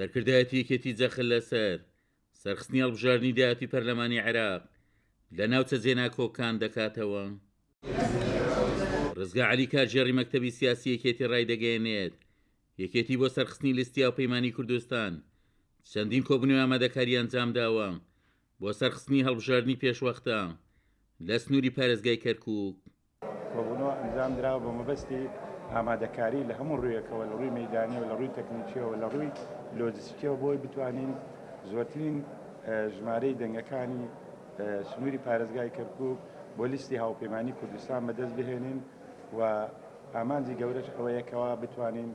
سەرکردایەتی یەکێتی جەخل لەسەر سەرخستنی هەڵبژاردننی دایەتی پەرلەمانی عێراق لە ناوچە جێنا کۆکان دەکاتەوە. ڕزگا عەلی کارژێڕی مەکتەبی سیاسی یەکێتی ڕای دەگەیەنێت یەکێتی بۆ سەرخستنی لیستی هاوپەیمانی کوردستان چەندین کۆبنەوەی ئامادەکاری ئەنجامداوە بۆ سەرخستنی هەڵبژاردننی پێشوەختە لە سنووری پارێزگای کەرکووک. کۆبوونەوە ئەنجام دراوە بە مەبەستی ئامادەکاری لە هەموو ڕوویەکەوە لە ڕووی مەیدانی و لە ڕووی تەکنیکیەوە لە ڕووی لۆجستیکەوە بۆی بتوانین زۆرترین ژمارەی دەنگەکانی سنووری پارێزگای کەرکووک بۆ لیستی هاوپەیمانی کوردستان بەدەست بهێنین و ئامانجی گەورەش ئەوەیەکەوە بتوانین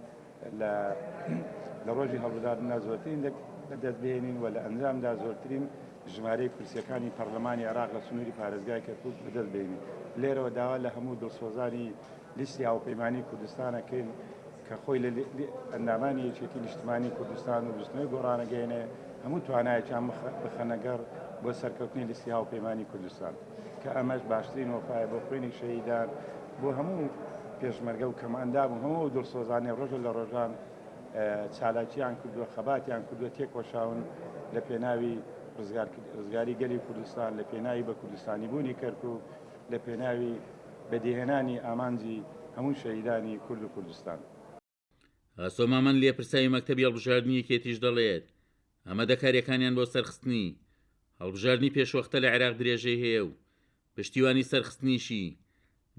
لە ڕۆژی هەڵبژاردندا زۆرترین بەدەست بهێنین و لە ئەنجامدا زۆرترین ژمارەی کورسیەکانی پەرلەمانی عێراق لە سنووری پارێزگای کەرکووک بەدەست بهێنین. لێرەوە داوا لە هەموو دڵسۆزانی لیستی هاوپەیمانی کوردستانەکەین کە خۆی لە ئەندامانی یەکێتی نیشتیمانی کوردستان و بستنەوەی گۆڕانەگەیەنێ هەموو توانایەکیان بخەنەگەڕ بۆ سەرکەوتنی لیستی هاوپەیمانی کوردستان کە ئەمەش باشترین وەفایە بۆ خوێنی شەهیدان بۆ هەموو پێشمەرگە و کەماندام و هەموو دڵسۆزانێ ڕۆژە لە ڕۆژان چالاکییان کردووە خەباتیان کردووە تێکۆشاون لە پێناوی ڕزگاری گەلی کوردستان لە پێناوی بە کوردستانی بوونی کەرکووک لە پێناوی بەدیهێنانی ئامانجی هەموو شەهیدانی کورد و کوردستان. ئاسۆمامەند لێپرساوی مەکتەبی هەڵبژاردننی یەکێتیش دەڵێت ئەمە دەکاریەکانیان بۆ سەرخستنی هەڵبژاردننی پێشوەختە لە عێراق درێژەی هەیە و پشتیوانی سەرخستنیشی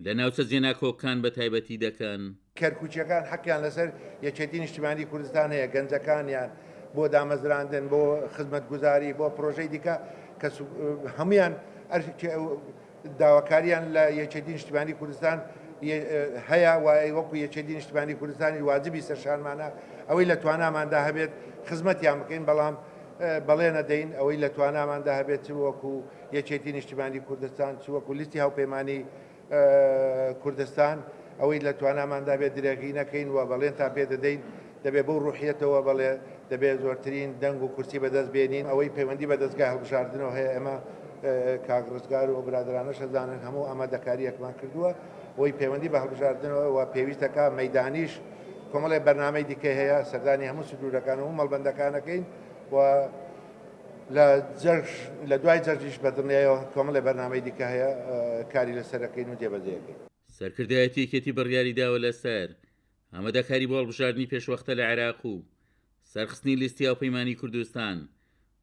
لە ناوچە جێنا کۆکان بە تایبەتی دەکەن. کەرکووچیەکان حەقیان لەسەر یەکێتی نیشتیمانی کوردستان هەیە، گەنجەکانیان بۆ دامەزراندن بۆ خزمەتگوزاری بۆ پرۆژەی دیکە کە هەمویان داواکاریان لە یەکێتی نیشتیمانی کوردستان هەیە وای وەکو یەکێتی نیشتیمانی کوردستانی واجبی سەرشانمانە ئەوەی لە تواناماندا هەبێت خزمەتیان بکەین، بەڵام بەڵێنە دەین ئەوەی لە تواناماندا هەبێت چ وەکو یەکێتی نیشتیمانی کوردستان چ وەکو لیستی هاوپەیمانی کوردستان ئەوەی لە تواناماندا بێت درێغی نەکەین و بەڵێن تا پێ دەدەین دەبێت بەو ڕوحیەتەوە بەڵێ دەبێت زۆرترین دەنگ و کورسی بەدەست بێنین. ئەوەی پەیوەندی بە دەستگای هەڵبژاردنەوە هەیە ئێمە کاگڕزگار و برادرانەش دەزانن هەموو ئامادەکاریەکمان کردووە ئەوەی پەیوەندی بە هەڵبژاردنەوە و پێویستەکە مەیدانیش کۆمەڵێک بەرنامەی دیکە هەیە سەردانی هەموو سنوورەکان و هەموو مەڵبەندەکانەکەین و لە دوای جەرجیش بەدڵنیایەوە کۆمەڵێک بەرنامەی دیکە هەیە کاری لەسەرەکەین و جێبەجێەکەین. سەرکردایەتی یەکێتی بڕیاری داوە لەسەر ئامادەکاری بۆ هەڵبژاردننی پێشوەختە لە عێراق و سەرخستنی لیستی هاوپەیمانی کوردستان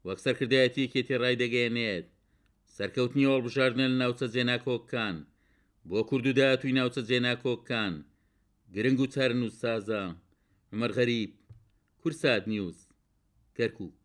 وەک سەرکردایەتی یەکێتی ڕای دەگەیەنێت سەرکەوتنی هەڵبژاردنە لە ناوچە جێنا کۆکان بۆ کورد و داهاتووی ناوچە جێنا کۆکان گرنگ و چارن و سازە. عومەر غەریب، کورسات نیوز، کەرکووک.